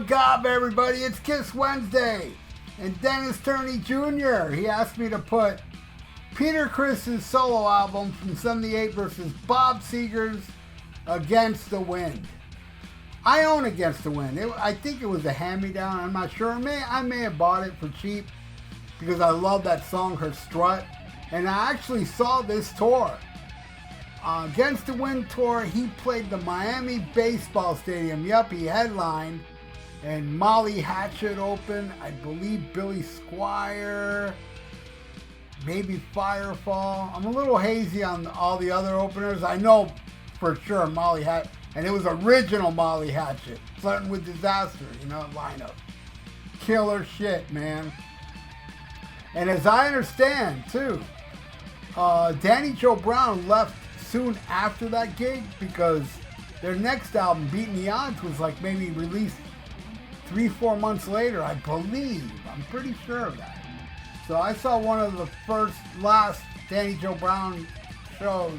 Gob, everybody, it's Kiss Wednesday. And Dennis Turney Jr., he asked me to put Peter Criss's solo album from 78 versus Bob Seger's Against the Wind. I own Against the Wind. I think it was a hand-me-down. I'm not sure. I may have bought it for cheap because I love that song, Her Strut. And I actually saw this tour. Against the Wind tour, he played the Miami Baseball Stadium. Yup, he headlined. And Molly Hatchet opened. I believe Billy Squire. Maybe Firefall. I'm a little hazy on all the other openers. I know for sure Molly Hatchet. And it was original Molly Hatchet. Flirting with Disaster, lineup. Killer shit, man. And as I understand, too, Danny Joe Brown left soon after that gig because their next album, Beating the Odds, was like maybe released 3-4 months later, I believe. I'm pretty sure of that. So I saw one of the last Danny Joe Brown shows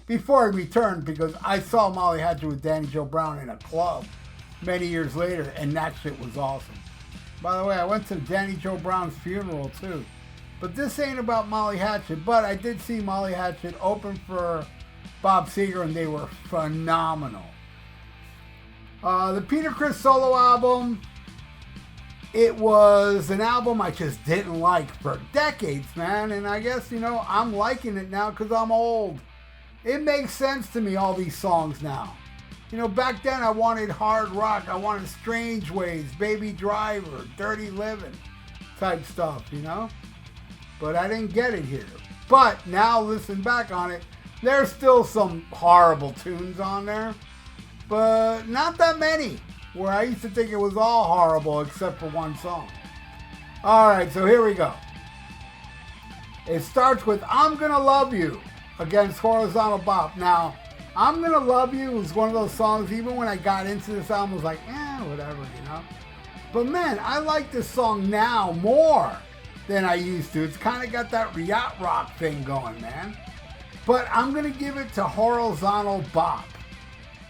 before he returned because I saw Molly Hatchet with Danny Joe Brown in a club many years later, and that shit was awesome. By the way, I went to Danny Joe Brown's funeral too. But this ain't about Molly Hatchet, but I did see Molly Hatchet open for Bob Seger, and they were phenomenal. The Peter Criss solo album, it was an album I just didn't like for decades, man. And I guess, I'm liking it now because I'm old. It makes sense to me, all these songs now. Back then I wanted hard rock. I wanted Strange Ways, Baby Driver, Dirty Living type stuff, But I didn't get it here. But now listen back on it, there's still some horrible tunes on there. But not that many, where I used to think it was all horrible except for one song. Alright, so here we go. It starts with I'm Gonna Love You against Horizontal Bop. Now, I'm Gonna Love You was one of those songs, even when I got into this album, I was like, whatever, But man, I like this song now more than I used to. It's kind of got that yacht rock thing going, man. But I'm going to give it to Horizontal Bop.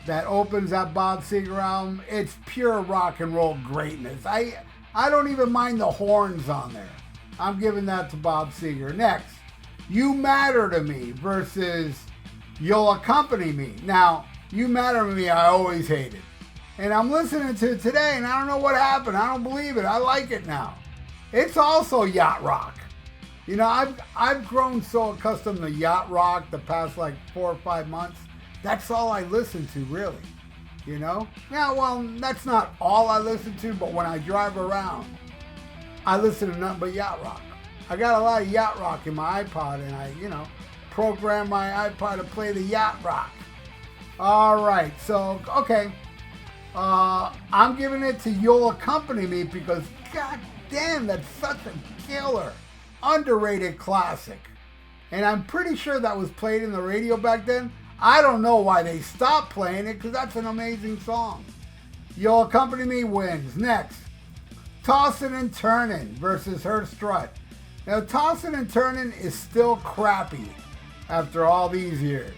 That opens that Bob Seger album. It's pure rock and roll greatness. I don't even mind the horns on there. I'm giving that to Bob Seger. Next, You Matter to Me versus You'll Accompany Me. Now, You Matter to Me, I always hated. And I'm listening to it today, and I don't know what happened. I don't believe it. I like it now. It's also yacht rock. I've grown so accustomed to yacht rock the past 4 or 5 months. That's all I listen to, really. Yeah, well, that's not all I listen to, but when I drive around, I listen to nothing but yacht rock. I got a lot of yacht rock in my iPod, and I, program my iPod to play the yacht rock. All right, so, okay. I'm giving it to You'll Accompany Me because, God damn, that's such a killer, underrated classic. And I'm pretty sure that was played in the radio back then. I don't know why they stopped playing it because that's an amazing song. You'll Accompany Me wins. Next, Tossin' and Turnin' versus Her Strut. Now, Tossin' and Turnin' is still crappy after all these years.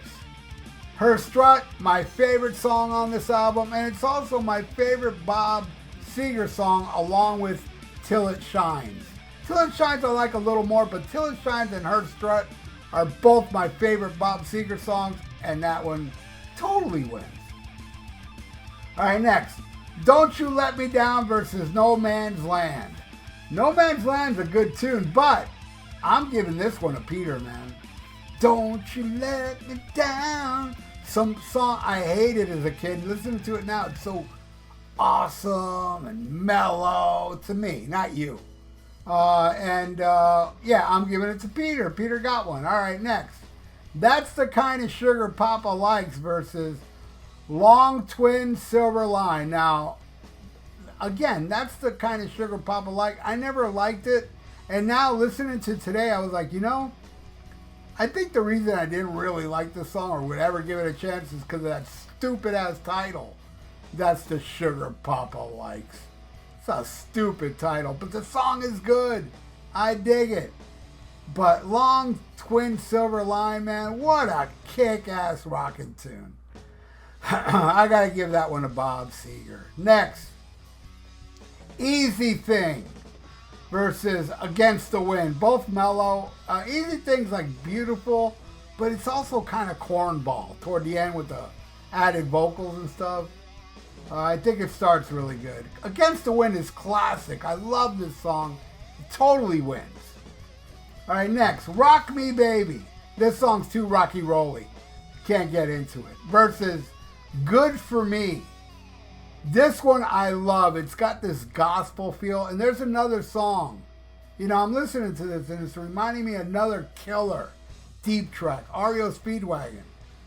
Her Strut, my favorite song on this album, and it's also my favorite Bob Seger song along with Till It Shines. Till It Shines I like a little more, but Till It Shines and Her Strut are both my favorite Bob Seger songs, and that one totally wins. Alright, next. Don't You Let Me Down versus No Man's Land. No Man's Land's a good tune, but I'm giving this one to Peter, man. Don't you let me down. Some song I hated as a kid. Listening to it now, it's so awesome and mellow to me, not you. Yeah, I'm giving it to Peter. Peter got one. All right, next. That's the Kind of Sugar Papa Likes versus Long Twin Silver Line. Now, again, that's the Kind of Sugar Papa Like. I never liked it. And now listening to today, I was like, I think the reason I didn't really like this song or would ever give it a chance is because of that stupid ass title. That's the Sugar Papa Likes. It's a stupid title, but the song is good. I dig it. But Long Twin Silver Line, man, what a kick-ass rockin' tune. I gotta give that one to Bob Seger. Next, Easy Thing versus Against the Wind. Both mellow. Easy Thing's like beautiful, but it's also kind of cornball toward the end with the added vocals and stuff. I think it starts really good. Against the Wind is classic. I love this song. It totally wins. All right, next, Rock Me Baby. This song's too rocky rolly. Can't get into it. Versus Good For Me. This one I love. It's got this gospel feel. And there's another song. You know, I'm listening to this and it's reminding me of another killer deep track. REO Speedwagon.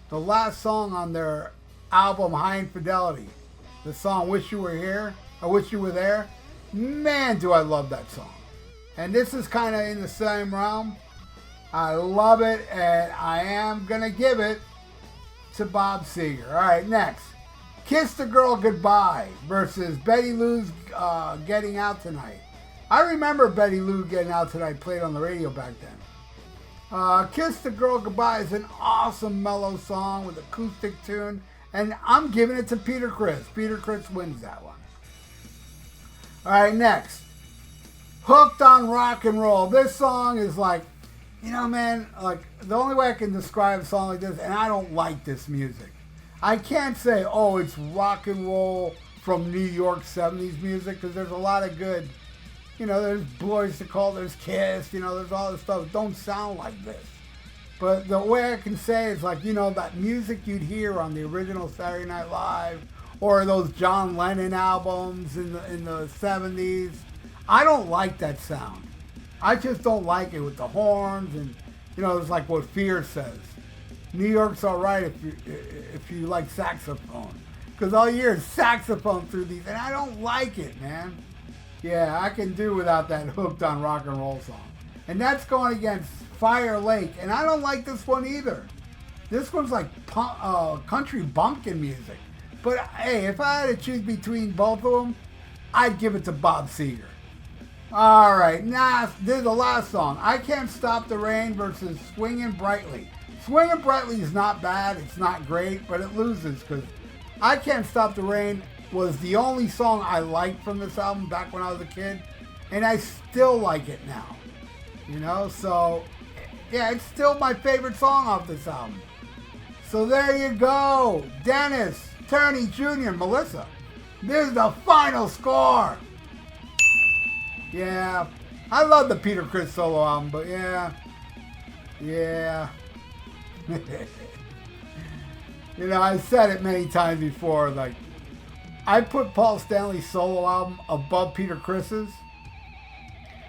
The last song on their album High Infidelity. The song Wish You Were Here. I Wish You Were There. Man, do I love that song. And this is kind of in the same realm. I love it, and I am going to give it to Bob Seger. All right, next. Kiss the Girl Goodbye versus Betty Lou's Getting Out Tonight. I remember Betty Lou Getting Out Tonight played on the radio back then. Kiss the Girl Goodbye is an awesome mellow song with acoustic tune, and I'm giving it to Peter Criss. Peter Criss wins that one. All right, next. Hooked on Rock and Roll. This song is like, you know, man, like the only way I can describe a song like this, and I don't like this music. I can't say, oh, it's rock and roll from New York 70s music, because there's a lot of good, you know, there's Boys to Call, there's Kiss, you know, there's all this stuff. It don't sound like this. But the way I can say is like, you know, that music you'd hear on the original Saturday Night Live, or those John Lennon albums in the 70s. I don't like that sound. I just don't like it with the horns and, you know, it's like what Fear says. New York's all right if you like saxophone. Because all you hear is saxophone through these, and I don't like it, man. Yeah, I can do without that Hooked on Rock and Roll song. And that's going against Fire Lake, and I don't like this one either. This one's like country bumpkin music. But hey, if I had to choose between both of them, I'd give it to Bob Seger. All right, now this is the last song. I Can't Stop the Rain versus Swingin' Brightly. Swingin' Brightly is not bad. It's not great, but it loses because I Can't Stop the Rain was the only song I liked from this album back when I was a kid, and I still like it now. You know, so yeah, it's still my favorite song off this album. So there you go. Dennis, Turney Jr., Melissa. This is the final score. Yeah, I love the Peter Criss solo album, but yeah. You know, I said it many times before, like, I put Paul Stanley's solo album above Peter Criss's,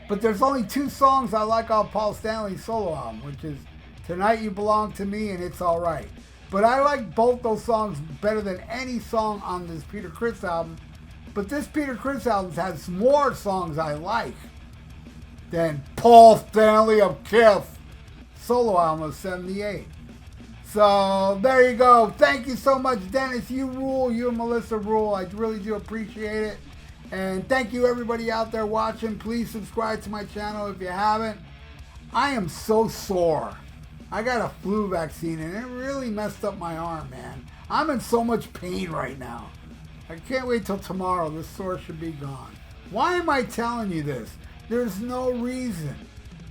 but there's only two songs I like on Paul Stanley's solo album, which is Tonight You Belong to Me and It's Alright. But I like both those songs better than any song on this Peter Criss album. But this Peter Criss album has more songs I like than Paul Stanley of Kiss solo album of 78. So there you go. Thank you so much, Dennis. You rule. You and Melissa rule. I really do appreciate it. And thank you everybody out there watching. Please subscribe to my channel if you haven't. I am so sore. I got a flu vaccine and it really messed up my arm, man. I'm in so much pain right now. I can't wait till tomorrow. This sore should be gone. Why am I telling you this? There's no reason.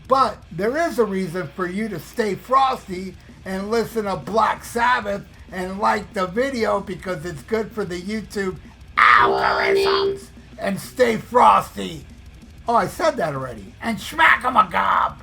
But there is a reason for you to stay frosty and listen to Black Sabbath and like the video because it's good for the YouTube algorithms. And stay frosty. Oh, I said that already. And smack 'em a gob.